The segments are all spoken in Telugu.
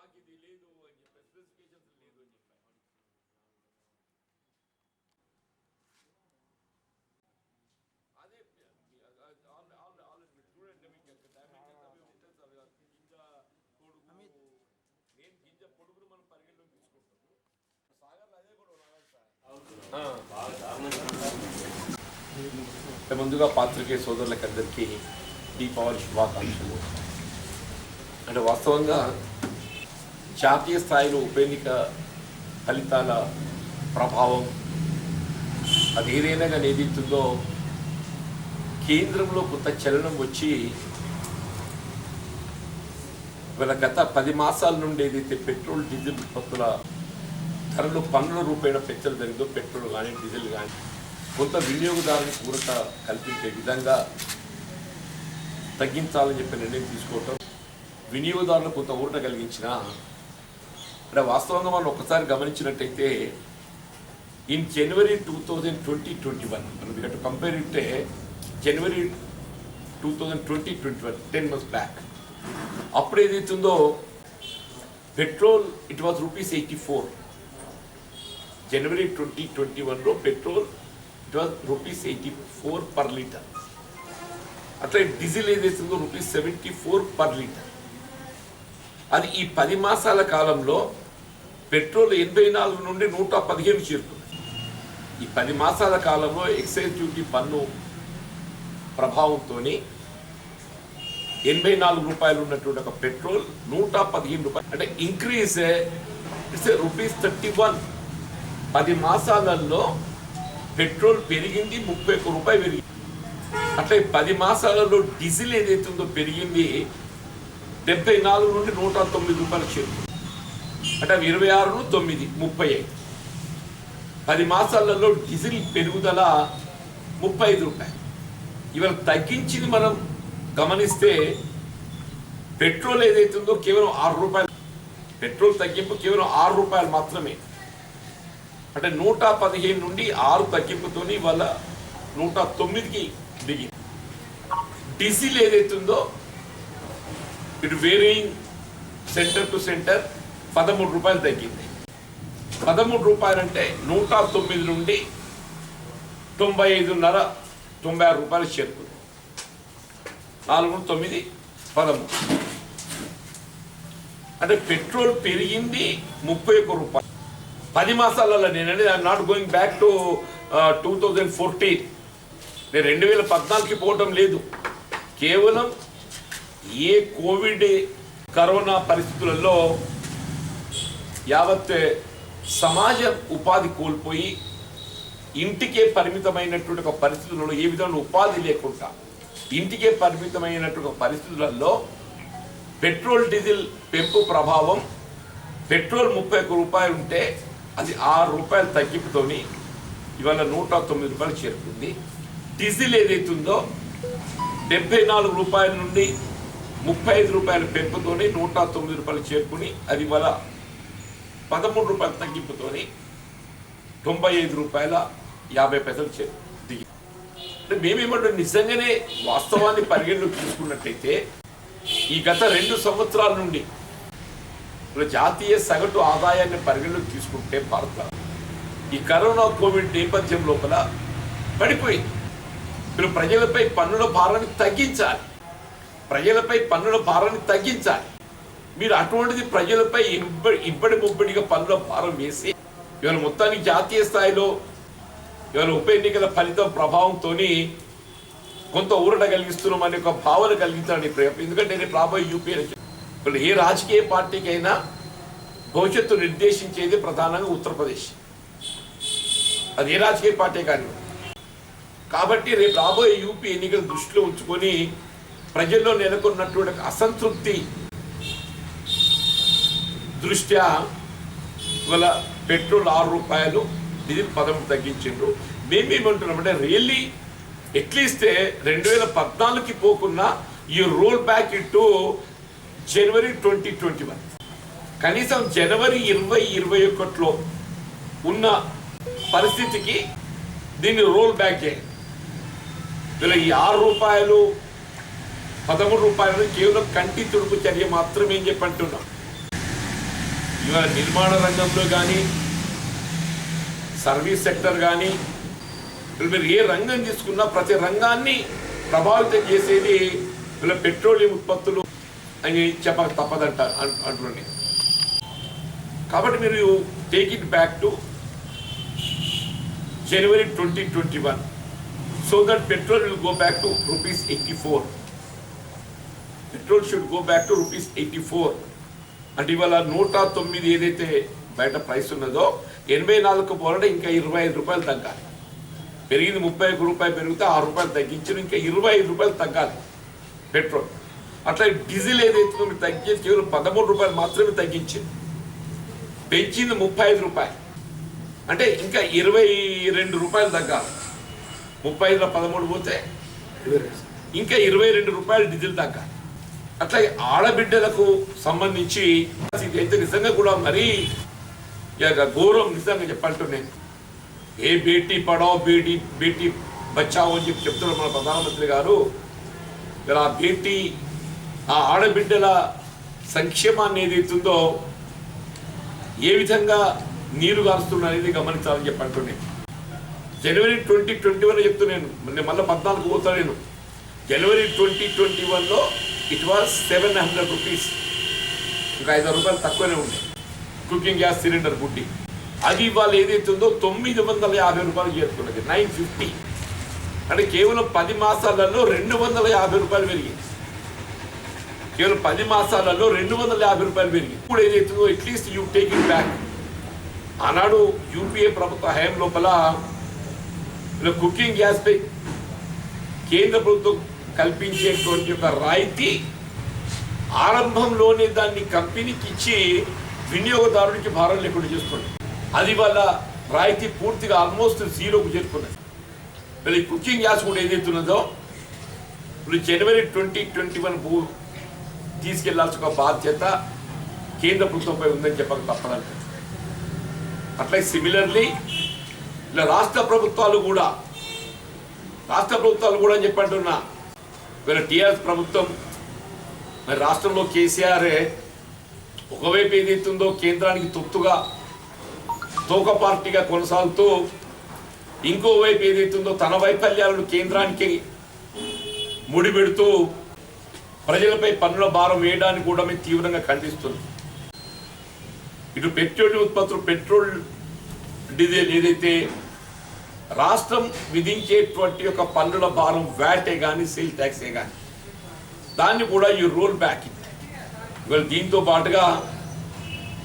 మాకు ఇది లేదు అని చెప్పి స్పెసిఫికేషన్స్ లేదు అని చెప్పారు. అదే ఆల్రెడీ చూడండి మీకు డ్యామేజెస్ అవి ఉంటాయి సార్. గింజ పొడుగు నేను గింజ పొడుగును మనం పరిగణలోకి తీసుకుంటాము. సాగర్లో అదే కూడా రావాలి సార్. ముందుగా పాత్రికేయ సోదరులకు అందరికీ దీపావళి శుభాకాంక్షలు. అంటే వాస్తవంగా జాతీయ స్థాయిలో ఉప ఎన్నిక ఫలితాల ప్రభావం అది ఏదైనా కానీ ఏదైతుందో కేంద్రంలో కొంత చలనం వచ్చి ఇవాళ గత 10 మాసాల నుండి ఏదైతే పెట్రోల్ డీజిల్ ఉత్పత్తుల ధరలు పన్నుల రూపాయల పెంచడం జరిగిందో పెట్రోల్ కానీ డీజిల్ కానీ కొంత వినియోగదారులకు ఊరట కల్పించే విధంగా తగ్గించాలని చెప్పి నిర్ణయం తీసుకోవటం వినియోగదారులకు కొంత ఊరట కలిగించిన అంటే వాస్తవంగా మనం ఒక్కసారి గమనించినట్టయితే ఇన్ జనవరి 2021 మనం కంపేర్ ఇట్టే జనవరి 2021 10 months బ్యాక్ అప్పుడు ఏదైతుందో పెట్రోల్ ఇట్ వాజ్ ₹84. జనవరి 2021లో petrol it was ₹84 per litre. అట్లా డీజిల్ ఏదైతుందో ₹74 per లీటర్. అది ఈ 10 మాసాల కాలంలో పెట్రోల్ 84 నుండి 115 చేరుకుంది. ఈ 10 మాసాల కాలంలో ఎక్సైజ్ డ్యూటీ పన్ను ప్రభావంతో ₹84 ఉన్నటువంటి ఒక పెట్రోల్ ₹115 అంటే ఇంక్రీజ్ ఇట్స్ ₹31. 10 మాసాలలో పెట్రోల్ పెరిగింది, ₹31 పెరిగింది. అట్లా 10 మాసాలలో డీజిల్ ఏదైతుందో పెరిగింది 74 నుండి ₹109 చేరుకుంది. అంటే 26 9 35. 10 మాసాలలో డీజిల్ పెరుగుదల ₹35. ఇవాళ తగ్గించింది మనం గమనిస్తే పెట్రోల్ ఏదైతుందో కేవలం ₹6. పెట్రోల్ తగ్గింపు కేవలం ₹6 మాత్రమే. అంటే 115 నుండి 6 తగ్గింపుతో ఇవాళ 109కి దిగింది. డీజిల్ ఏదైతుందో ఇటు వేరియింగ్ సెంటర్ టు సెంటర్ ₹13 తగ్గింది. ₹13 అంటే 109 నుండి 95.5 ₹96 చేరుకుంది. 4 9 13 అంటే పెట్రోల్ పెరిగింది ₹31. 10 మాసాలలో నేనండి I'm not going back to 2014. నేను 2014కి పోవటం లేదు. కేవలం ఏ కోవిడ్ కరోనా పరిస్థితులలో యావత్ సమాజం ఉపాధి కోల్పోయి ఇంటికే పరిమితమైనటువంటి ఒక పరిస్థితులలో ఏ విధంగా ఉపాధి లేకుండా ఇంటికే పరిమితమైనటువంటి ఒక పరిస్థితులలో పెట్రోల్ డీజిల్ పెంపు ప్రభావం పెట్రోల్ ₹31 ఉంటే అది ₹6 తగ్గింపుతోని ఇవాళ ₹109 చేరుకుంది. డీజిల్ ఏదైతుందో ₹74 నుండి ₹35 పెంపుతోని ₹109 చేరుకుని అది ఇవాళ ₹13 తగ్గింపుతోని ₹95.50 దిగి. అంటే మేమేమంటే నిజంగానే వాస్తవాన్ని పరిగణలోకి తీసుకున్నట్టయితే ఈ గత 2 సంవత్సరాల నుండి జాతీయ సగటు ఆదాయాన్ని పరిగణలోకి తీసుకుంటే భారత ఈ కరోనా కోవిడ్ నేపథ్యం లోపల పడిపోయింది. మీరు ప్రజలపై పన్నుల భారాన్ని తగ్గించాలి. మీరు అటువంటిది ప్రజలపై ఇబ్బడి ముబ్బడిగా పన్నుల భారం వేసి ఇవాళ మొత్తానికి జాతీయ స్థాయిలో ఇవాళ ఉప ఎన్నికల ఫలితం ప్రభావంతో కొంత ఊరట కలిగిస్తున్నాం అనే ఒక భావన కలిగించాలని ప్రయత్నం. ఎందుకంటే నేను రాబోయే యూపీ ఇప్పుడు ఏ రాజకీయ పార్టీకైనా భవిష్యత్తు నిర్దేశించేది ప్రధానంగా ఉత్తరప్రదేశ్. అది ఏ రాజకీయ పార్టీ కానీ. కాబట్టి రేపు రాబోయే యూపీ ఎన్నికల దృష్టిలో ఉంచుకొని ప్రజల్లో నెలకొన్నటువంటి అసంతృప్తి దృష్ట్యా ఇవాళ పెట్రోల్ ₹6 డీజిల్ 13 తగ్గించిండ్రు. మేమేమంటున్నామంటే రియల్లీ అట్లీస్ట్ 2014కి పోకున్నా ఈ రోల్ బ్యాక్ ఇటు జనవరి 2021 కనీసం జనవరి 2021లో ఉన్న పరిస్థితికి దీన్ని రోల్ బ్యాక్ చేయండి. ఇలా ఈ ₹6 ₹13 కేవలం కంటి తుడుపు చర్య మాత్రమే అని చెప్పి అంటున్నాం. ఇవాళ నిర్మాణ రంగంలో కానీ, సర్వీస్ సెక్టర్ కానీ, మీరు ఏ రంగం తీసుకున్నా ప్రతి రంగాన్ని ప్రభావితం చేసేది వీళ్ళ పెట్రోలియం ఉత్పత్తులు అని చెప్పక తప్పదంట అంటున్నాను. కాబట్టి మీరు take it back to January 2021 so that petrol will go back to rupees 84. Petrol should go back to rupees 84. అంటే ఇవాళ 109 ఏదైతే బయట ప్రైస్ ఉన్నదో 84 పోరాట ఇంకా 25 రూపాయలు తగ్గాలి. పెరిగింది 31 రూపాయలు పెరిగితే 6 రూపాయలు తగ్గించారు, ఇంకా 25 రూపాయలు తగ్గాలి పెట్రోల్. అట్లా డీజిల్ ఏదైతే మీరు తగ్గించి కేవలం 13 రూపాయలు మాత్రమే తగ్గించింది, పెంచింది 35 రూపాయలు, అంటే ఇంకా 22 రూపాయలు తగ్గాలి. 35లో 13 పోతే ఇంకా 22 రూపాయలు డీజిల్ తగ్గాలి. అట్లా ఆడబిడ్డలకు సంబంధించి అయితే నిజంగా కూడా మరీ గౌరవం నిజంగా చెప్పంటూ నేను ఏ బేటీ పడావో బేటీ బచావో అని చెప్తున్నారు మన ప్రధానమంత్రి గారు. ఆ బేటీ ఆ ఆడబిడ్డల సంక్షేమాన్ని ఏదైతుందో ఏ విధంగా నీరు గారుస్తున్నా అనేది గమనించాలని చెప్పంటున్నాను. January 2021 చెప్తున్నాను, నేను మళ్ళీ 14 పోతాను. నేను January 2021లో ఇట్ వాజ్ 700 రూపీస్, ఇంకా 5 రూపాయలు తక్కువనే ఉంది కుకింగ్ గ్యాస్ సిలిండర్ బుడ్డి. అది ఇవాళ ఏదైతుందో 950 రూపాయలు చేరుకున్నది, 950. అంటే కేవలం 10 మాసాలలో 250 రూపాయలు పెరిగింది. కేవలం 10 మాసాలలో 250 రూపాయలు పెరిగింది. ఇప్పుడు ఏదైతుందో at least you take it back. ఆనాడు యూపీఏ ప్రభుత్వ హయాం లోపల కుకింగ్ గ్యాస్ పై కేంద్ర ప్రభుత్వం కల్పించేటువంటి ఒక రాయితీ ఆరంభంలోనే దాన్ని కంపెనీకి ఇచ్చి వినియోగదారునికి భారం లేకుండా చేస్తుంది. అది వల్ల రాయితీ పూర్తిగా ఆల్మోస్ట్ జీరోకు చేరుకున్నది. మరి కుకింగ్ గ్యాస్ కూడా ఏదైతున్నదో ఇప్పుడు January 2021 తీసుకెళ్లాల్సిన ఒక బాధ్యత కేంద్ర ప్రభుత్వంపై ఉందని చెప్పక తప్పదంట. అట్లా సిమిలర్లీ ఇలా రాష్ట్ర ప్రభుత్వాలు కూడా అని చెప్పంటున్నా. వీళ్ళ టీఆర్ఎస్ ప్రభుత్వం మరి రాష్ట్రంలో కేసీఆర్ ఒకవైపు ఏదైతుందో కేంద్రానికి తొత్తుగా తోక పార్టీగా కొనసాగుతూ, ఇంకోవైపు ఏదైతుందో తన వైఫల్యాలను కేంద్రానికి ముడిపెడుతూ ప్రజలపై పన్నుల భారం వేయడానికి కూడా మేము తీవ్రంగా ఖండిస్తున్నాం. ఇటు పెట్రోలియం ఉత్పత్తులు, పెట్రోల్, డీజిల్ ఏదైతే రాష్ట్రం విధించేటువంటి ఒక పన్నుల భారం వ్యాటే కానీ సేల్ ట్యాక్సే కానీ దాన్ని కూడా ఈ రోల్ బ్యాక్. ఇవాళ దీంతో పాటుగా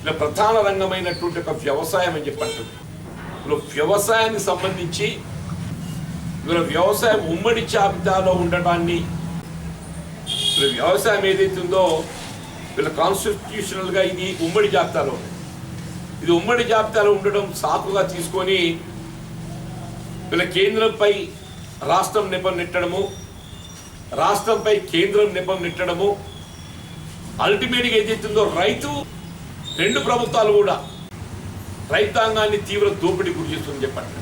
ఇలా ప్రధాన రంగమైనటువంటి ఒక వ్యవసాయం అని చెప్పంటుంది. ఇలా వ్యవసాయానికి సంబంధించి ఇవాళ వ్యవసాయం ఉమ్మడి జాబితాలో ఉండటాన్ని, వ్యవసాయం ఏదైతే ఉందో వీళ్ళ కాన్స్టిట్యూషనల్గా ఇది ఉమ్మడి జాబితాలో ఉంది. ఇది ఉమ్మడి జాబితాలో ఉండడం సాకుగా తీసుకొని వీళ్ళ కేంద్రంపై రాష్ట్రం నెపం నెట్టడము, రాష్ట్రంపై కేంద్రం నెపం నెట్టడము, అల్టిమేట్గా ఏదైతుందో రైతు, రెండు ప్రభుత్వాలు కూడా రైతాంగాన్ని తీవ్ర దోపిడీ గురి చేస్తుందని చెప్పండి.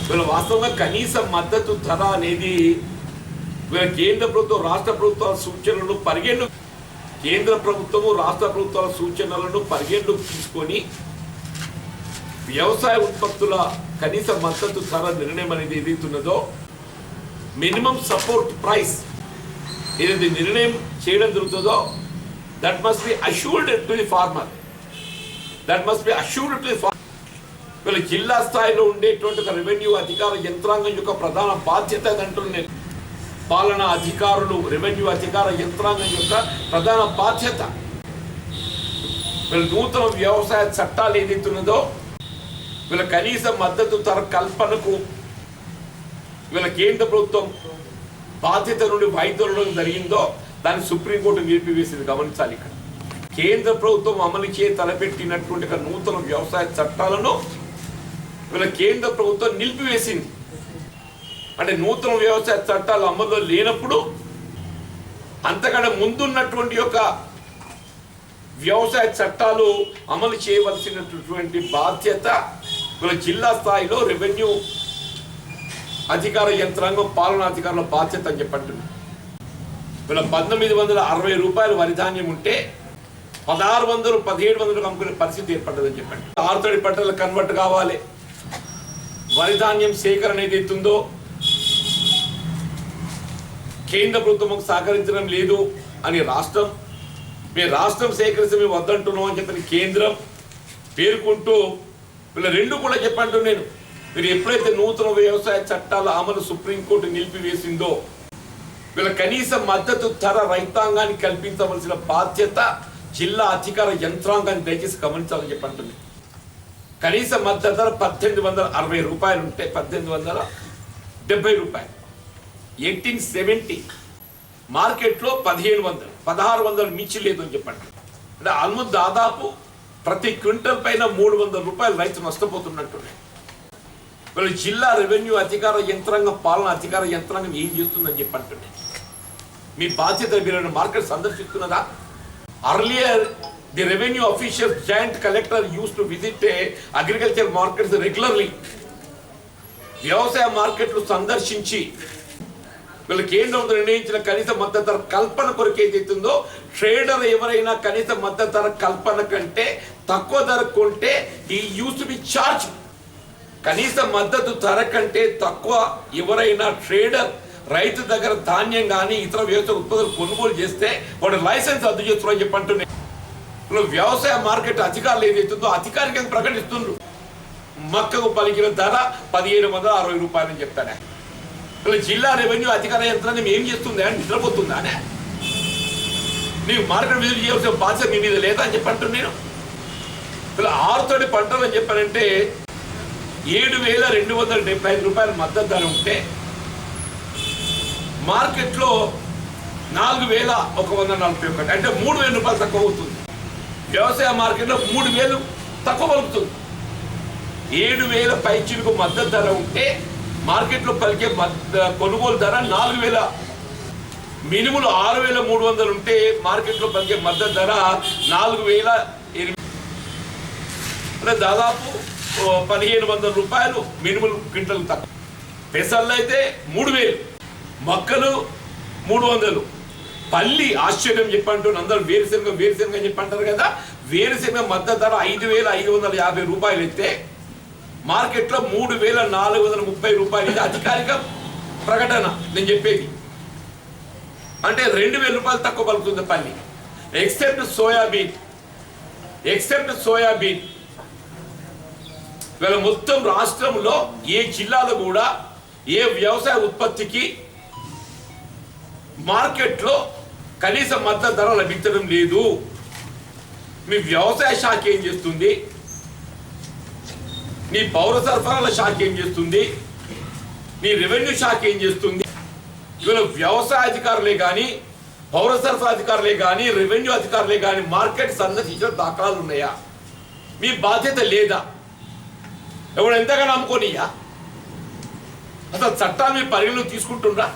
వీళ్ళ వాస్తవంగా కనీస మద్దతు ధర అనేది వీళ్ళ కేంద్ర ప్రభుత్వం రాష్ట్ర ప్రభుత్వాల సూచనలను కేంద్ర ప్రభుత్వము రాష్ట్ర ప్రభుత్వాల సూచనలను పరిగణలోకి తీసుకొని వ్యవసాయ ఉత్పత్తుల కనీస మద్దతు ధర నిర్ణయం అనేది ఏదైతున్నదో మినిమం సపోర్ట్ ప్రైస్ ఏదైతే నిర్ణయం చేయడం జరుగుతుందో that must be assured to the farmer. వీళ్ళ జిల్లా స్థాయిలో ఉండేటువంటి ఒక రెవెన్యూ అధికార యంత్రాంగం యొక్క ప్రధాన బాధ్యత అంటున్నాను. పాలనా అధికారులు, రెవెన్యూ అధికార యంత్రాంగం యొక్క ప్రధాన బాధ్యత వీళ్ళ నూతన వ్యవసాయ చట్టాలు ఏదైతున్నదో వీళ్ళ కనీస మద్దతు ధర కల్పనకు వీళ్ళ కేంద్ర ప్రభుత్వం బాధ్యత నుండి వైద్యులను జరిగిందో దాన్ని సుప్రీంకోర్టు నిలిపివేసింది. గమనించాలి. ఇక్కడ కేంద్ర ప్రభుత్వం అమలు తలపెట్టినటువంటి నూతన వ్యవసాయ చట్టాలను వీళ్ళ కేంద్ర ప్రభుత్వం నిలిపివేసింది. అంటే నూతన వ్యవసాయ చట్టాలు అమల్లో లేనప్పుడు అంతకన్నా ముందున్నటువంటి యొక్క వ్యవసాయ చట్టాలు అమలు చేయవలసినటువంటి బాధ్యత వీళ్ళ జిల్లా స్థాయిలో రెవెన్యూ అధికార యంత్రాంగం, పాలనాధికారుల బాధ్యత అని చెప్పంటున్నారు. వీళ్ళ 1960 రూపాయలు వరిధాన్యం ఉంటే 1600 1700 అమ్ముకునే పరిస్థితి ఏర్పడ్డదని చెప్పండి. ఆరుతడి పంటలు కన్వర్ట్ కావాలి. వరి ధాన్యం సేకరణ ఏదైతుందో కేంద్ర ప్రభుత్వం సహకరించడం లేదు అని రాష్ట్రం, మేము రాష్ట్రం సేకరిస్తే మేము వద్దంటున్నాం అని చెప్పిన కేంద్రం పేర్కొంటూ వీళ్ళ రెండు కూడా చెప్పంటూ నేను మీరు ఎప్పుడైతే నూతన వ్యవసాయ చట్టాల అమలు సుప్రీంకోర్టు నిలిపివేసిందో వీళ్ళ కనీస మద్దతు ధర రైతాంగానికి కల్పించవలసిన బాధ్యత జిల్లా అధికార యంత్రాంగాన్ని దయచేసి గమనించాలని చెప్పంటుంది. కనీస మద్దతు ధర 1860 రూపాయలు ఉంటే 1870 రూపాయలు 1870 మార్కెట్లో 1700 1600 మించి లేదు అని చెప్పండి. అంటే ఆల్మోస్ట్ దాదాపు ప్రతి క్వింటల్ పైన 300 రూపాయలు రైతు నష్టపోతున్నట్టున్నాయి. వీళ్ళు జిల్లా రెవెన్యూ అధికార యంత్రాంగం పాలన అధికార యంత్రాంగం ఏం చేస్తుందని చెప్పంటుంది. మీ బాధ్యత మీరు మార్కెట్ సందర్శిస్తున్నదా? Earlier the revenue official joint collector use to visit agriculture markets regularly. వ్యవసాయ మార్కెట్లు సందర్శించి వీళ్ళు కేంద్రం నిర్ణయించిన కనీస మద్దతు ధర కల్పన కొరకు ఏదైతుందో ట్రేడర్ ఎవరైనా కనీస మద్దతు ధర కల్పన కంటే తక్కువ ధర కొంటే ఈ యూస్ టు బి చార్జ్. కనీస మద్దతు ధర కంటే తక్కువ ఎవరైనా ట్రేడర్ రైతు దగ్గర ధాన్యం కానీ ఇతర వ్యవసాయ ఉత్పత్తులు కొనుగోలు చేస్తే వాడు లైసెన్స్ రద్దు చేస్తున్నారని చెప్పంటున్నాయి. వ్యవసాయ మార్కెట్ అధికారులు ఏదైతుందో అధికారికంగా ప్రకటిస్తుండ్రు. మక్కకు పలికిన ధర 1760 రూపాయలు అని చెప్తానే. జిల్లా రెవెన్యూ అధికార యంత్రాంగం ఏం చేస్తుంది అని నిద్రపోతుందా? నీవు మార్కెట్ విజిట్ చేయాల్సిన బాధ్యత మీ మీద లేదా అని చెప్పంటున్నాను నేను. ఇలా ఆరుతడి పంటలు అని చెప్పానంటే 7275 రూపాయల మద్దతు ధర ఉంటే మార్కెట్లో 4141 అంటే 3000 రూపాయలు తక్కువ అవుతుంది. వ్యవసాయ మార్కెట్లో 3000 తక్కువ పలుకుతుంది. 7000 పైచిలకు మద్దతు ధర ఉంటే మార్కెట్లో పలికే కొనుగోలు ధర 4000. మినిమం 6300 ఉంటే మార్కెట్లో పలికే మద్దతు ధర 4000. అంటే దాదాపు 1500 రూపాయలు మినిమం క్వింటల్ తక్కువ. పెసర్లు అయితే 3000, మొక్కలు 300. పల్లి ఆశ్చర్యం చెప్పంటూ అందరూ వేరుశెనగ అని చెప్పంటారు కదా. వేరుశెనగ మద్దతు ధర 5550 రూపాయలు అయితే మార్కెట్లో 3430 రూపాయలు. ఇది అధికారిక ప్రకటన నేను చెప్పేది. అంటే 2000 రూపాయలు తక్కువ పలుకుతుంది పల్లి. ఎక్సెప్ట్ సోయాబీన్ వీళ్ళ మొత్తం రాష్ట్రంలో ఏ జిల్లాలో కూడా ఏ వ్యవసాయ ఉత్పత్తికి మార్కెట్లో కనీస మద్దతు ధర లభించడం లేదు. మీ వ్యవసాయ శాఖ ఏం చేస్తుంది? నీ పౌర సరఫరాల శాఖ ఏం చేస్తుంది? నీ రెవెన్యూ శాఖ ఏం చేస్తుంది? ఇవాళ వ్యవసాయ అధికారులే కానీ పౌర సరఫరా అధికారులే కానీ రెవెన్యూ అధికారులే కానీ మార్కెట్ సందర్శించిన దాఖలాలు ఉన్నాయా? మీ బాధ్యత లేదా? ఎవడు ఎంతగానో నమ్ముకోనియా? అసలు చట్టాలు మీ పరిగణలోకి తీసుకుంటుండ్రా?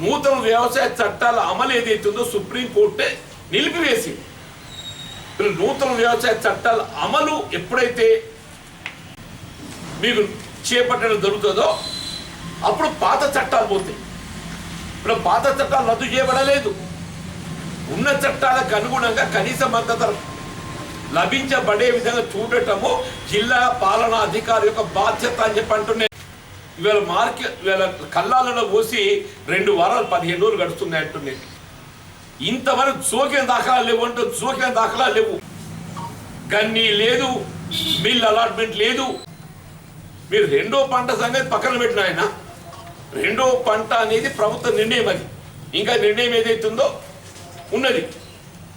నూతన వ్యవసాయ చట్టాల అమలు ఏదైతుందో సుప్రీంకోర్టే నిలిపివేసి నూతన వ్యవసాయ చట్టాల అమలు ఎప్పుడైతే మీకు చేపట్టడం జరుగుతుందో అప్పుడు పాత చట్టాలు పోతాయి. ఇప్పుడు పాత చట్టాలు రద్దు చేయబడలేదు. ఉన్న చట్టాలకు అనుగుణంగా కనీస మద్దతు లభించబడే విధంగా చూడటము జిల్లా పాలనా అధికారి యొక్క బాధ్యత అని చెప్పి అంటున్నాయి. ఇవాళ ఇవాళ కల్లాలలో పోసి 2 వారాలు 15 రోజులు గడుస్తున్నాయి అంటున్నాయి. ఇంతవరకు సోకిన దాఖలా లేవు అంటూ సోకిన దాఖలా లేవు. గన్నీ లేదు, మిల్ అలాట్మెంట్ లేదు. మీరు రెండో పంట సంగతి పక్కన పెట్టిన ఆయన రెండో పంట అనేది ప్రభుత్వ నిర్ణయం. అది ఇంకా నిర్ణయం ఏదైతుందో ఉన్నది.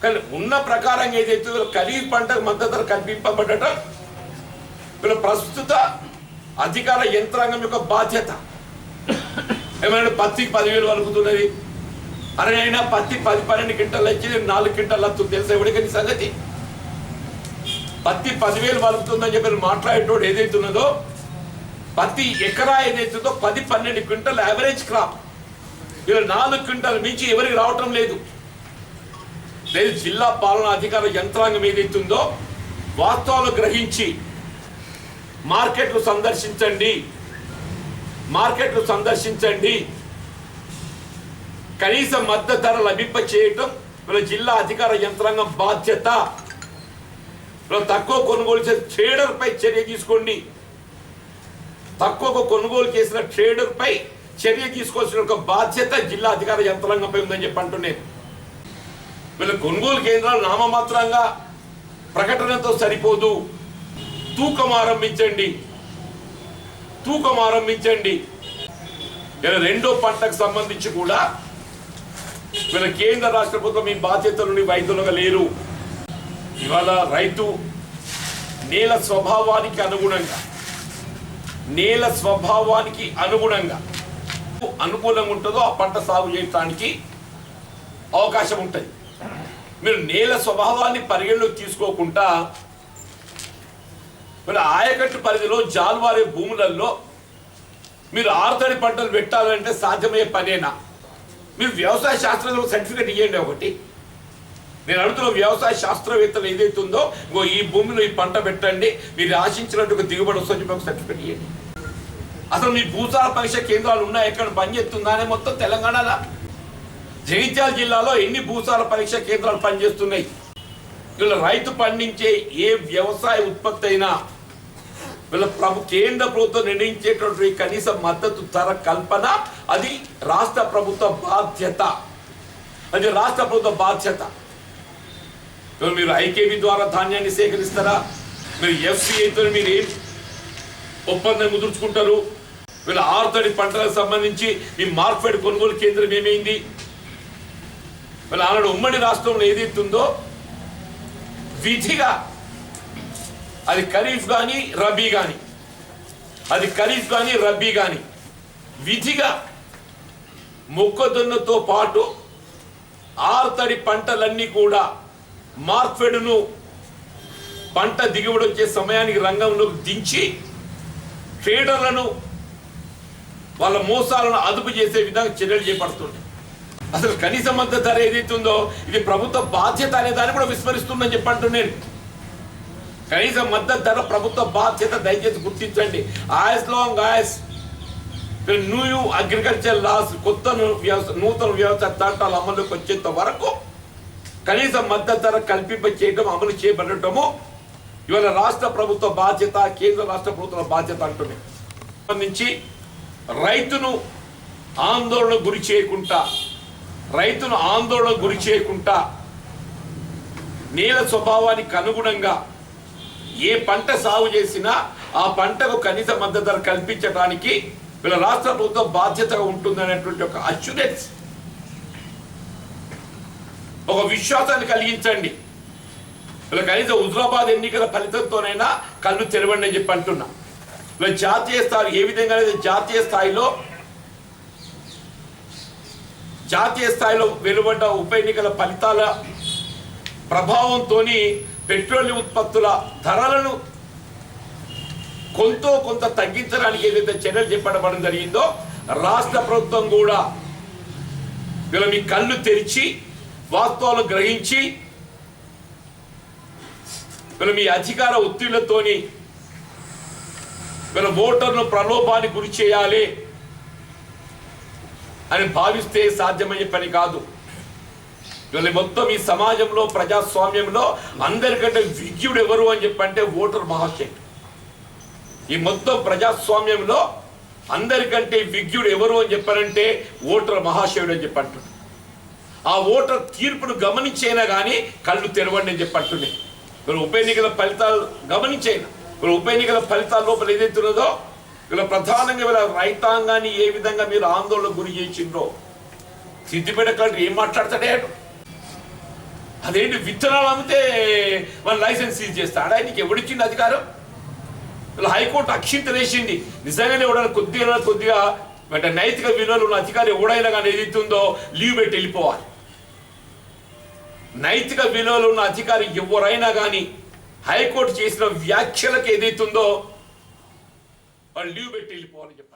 కానీ ఉన్న ప్రకారంగా ఏదైతుందో ఖరీఫ్ పంటకు మద్దతు ధర కల్పింపబడటం వీళ్ళ ప్రస్తుత అధికార యంత్రాంగం యొక్క బాధ్యత. ఏమైనా పత్తికి 10,000 వలుకుతున్నది. అరే అయినా పత్తి 10-12 క్వింటాలు వచ్చి 4 క్వింటాలు వస్తుంది తెలుసా ఎవరికని సంగతి? పత్తి 10,000 వలుకుతుందని చెప్పి మాట్లాడేటోడు ఏదైతున్నదో పత్తి ఎకరా ఏదైతుందో 10-12 క్వింటాల్ యావరేజ్ క్రాప్. ఇలా 4 క్వింటాలు మించి ఎవరికి రావటం లేదు. జిల్లా పాలనా అధికార యంత్రాంగం ఏదైతుందో వాస్తవాలు గ్రహించి మార్కెట్లు సందర్శించండి. కనీస మద్దతు ధర లభింప చేయటం వీళ్ళ జిల్లా అధికార యంత్రాంగం బాధ్యత. తక్కువ కొనుగోలు చేసిన ట్రేడర్ పై చర్య తీసుకోండి. తక్కువ కొనుగోలు చేసిన ట్రేడర్ పై చర్య తీసుకోవాల్సిన ఒక బాధ్యత జిల్లా అధికార యంత్రాంగంపై ఉందని చెప్పి అంటున్నాను. వీళ్ళ కొనుగోలు కేంద్రాలు నామమాత్రంగా ప్రకటనతో సరిపోదు. తూకం ఆరంభించండి. రెండో పంటకు సంబంధించి కూడా వీళ్ళ కేంద్ర రాష్ట్ర ప్రభుత్వం ఈ బాధ్యతలు వైద్యులుగా లేరు. ఇవాళ రైతు నేల స్వభావానికి అనుగుణంగా అనుకూలంగా ఉంటుందో ఆ పంట సాగు చేయడానికి అవకాశం ఉంటుంది. మీరు నేల స్వభావాన్ని పరిగణలోకి తీసుకోకుండా మీరు ఆయకట్టు పరిధిలో జాల్వారే భూములలో మీరు ఆరుతడి పంటలు పెట్టాలంటే సాధ్యమయ్యే పనేనా? మీరు వ్యవసాయ శాస్త్రంలో సర్టిఫికేట్ ఇవ్వండి. ఒకటి నేను అడుగుతున్న వ్యవసాయ శాస్త్రవేత్తలు ఏదైతే ఉందో ఈ భూమిలో ఈ పంట పెట్టండి, మీరు ఆశించినట్టు దిగుబడి వస్తుంది చెప్పి ఒక సర్టిఫికేట్ ఇవ్వండి. అసలు మీ భూసార పరీక్ష కేంద్రాలు ఉన్నాయి, ఎక్కడ పనిచేస్తుందా అని మొత్తం తెలంగాణలో జగిత్యాల జిల్లాలో ఎన్ని భూసార పరీక్ష కేంద్రాలు పనిచేస్తున్నాయి? వీళ్ళ రైతు పండించే ఏ వ్యవసాయ ఉత్పత్తి అయినా వీళ్ళ కేంద్ర ప్రభుత్వం నిర్ణయించేటువంటి కనీస మద్దతు ధర కల్పన అది రాష్ట్ర ప్రభుత్వ బాధ్యత. మీరు ఐకేబీ ద్వారా ధాన్యాన్ని సేకరిస్తారా? మీరు ఎఫ్సిఐతో మీరు ఏం ఒప్పందం కుదుర్చుకుంటారు? వీళ్ళ ఆరుతడి పంటలకు సంబంధించి ఈ మార్కెట్ కొనుగోలు కేంద్రం ఏమైంది? వీళ్ళ ఆనాడు ఉమ్మడి రాష్ట్రంలో ఏదైతుందో విధిగా అది ఖరీఫ్ కానీ రబీ కానీ విధిగా మొక్కజొన్నతో పాటు ఆరుతడి పంటలన్నీ కూడా మార్కెట్ను పంట దిగుబడి వచ్చే సమయానికి రంగంలోకి దించి ట్రేడర్లను వాళ్ళ మోసాలను అదుపు చేసే విధంగా చర్యలు చేపడుతుంది. అసలు కనీస మద్దతు ధర ఏదైతుందో ఇది ప్రభుత్వ బాధ్యత అనే దాన్ని కూడా విస్మరిస్తుందని చెప్పంటున్నాను. కనీస మద్దతు ధర ప్రభుత్వ బాధ్యత, దయచేసి గుర్తించండి. యాజ్ న్యూ అగ్రికల్చర్ లాస్ నూతన వ్యవసాయ చట్టాలు అమలులోకి వచ్చేంత వరకు కనీస మద్దతు ధర చేయడం అమలు చేయబడటము ఇవాళ రాష్ట్ర ప్రభుత్వ బాధ్యత, కేంద్ర రాష్ట్ర ప్రభుత్వ బాధ్యత అంటున్నాయి. సంబంధించి రైతును ఆందోళన గురి చేయకుండా నేల స్వభావానికి అనుగుణంగా ఏ పంట సాగు చేసినా ఆ పంటకు కనీస మద్దతు ధర కల్పించడానికి వీళ్ళ రాష్ట్ర ప్రభుత్వం బాధ్యతగా ఉంటుందనేటువంటి ఒక అష్యూరెన్స్, ఒక విశ్వాసాన్ని కలిగించండి. వీళ్ళ కనీసం హుజురాబాద్ ఎన్నికల ఫలితంతోనైనా కళ్ళు తెరవండి అని చెప్పి అంటున్నా. వీళ్ళ జాతీయ స్థాయి ఏ విధంగా జాతీయ స్థాయిలో వెలువడ్డ ఉప ఎన్నికల ఫలితాల ప్రభావంతో పెట్రోలియం ఉత్పత్తుల ధరలను కొంత తగ్గించడానికి ఏదైతే చర్యలు చేపట్టడం జరిగిందో రాష్ట్ర ప్రభుత్వం కూడా వీళ్ళ మీ కళ్ళు తెరిచి వాస్తవాలు గ్రహించి వీళ్ళ మీ అధికార ఒత్తిళ్లతోని వీళ్ళ ఓటర్ను ప్రలోభానికి గురి చేయాలి అని భావిస్తే సాధ్యమయ్యే పని కాదు. వీళ్ళ మొత్తం ఈ సమాజంలో ప్రజాస్వామ్యంలో అందరికంటే విజ్ఞుడు ఎవరు అని చెప్పంటే ఓటర్ మహాశయుడు. ఈ మొత్తం ప్రజాస్వామ్యంలో అందరికంటే విజ్ఞుడు ఎవరు అని చెప్పారంటే ఓటర్ మహాశయుడు అని చెప్పంటున్నాడు. ఆ ఓటర్ తీర్పును గమనించైనా కానీ కళ్ళు తెరవండి అని చెప్పంటున్నాయి. వీళ్ళు ఉప ఎన్నికల ఫలితాలు గమనించైనా వీళ్ళు ఉప ఎన్నికల ఫలితాల లోపల ఏదైతున్నదో వీళ్ళ ప్రధానంగా వీళ్ళ రైతాంగాన్ని ఏ విధంగా మీరు ఆందోళన గురి చేసిండ్రో సిద్దిపేట కలెక్టర్ ఏం మాట్లాడతాడే, అదేంటి విత్తనాలు అమ్మితే మన లైసెన్స్ సీజ్ చేస్తాడు, ఆయనకి ఎవడిచ్చింది అధికారం? ఇలా హైకోర్టు అక్షింతలేసింది. నిజంగానే ఎవడైనా కొద్దిగా అంటే నైతిక విలువలు ఉన్న అధికారి ఎవడైనా కానీ ఏదైతుందో లీవ్ పెట్టి వెళ్ళిపోవాలి. నైతిక విలువలు ఉన్న అధికారి ఎవరైనా కానీ హైకోర్టు చేసిన వ్యాఖ్యలకు ఏదైతుందో వాళ్ళు లీవ్ పెట్టి వెళ్ళిపోవాలని చెప్పి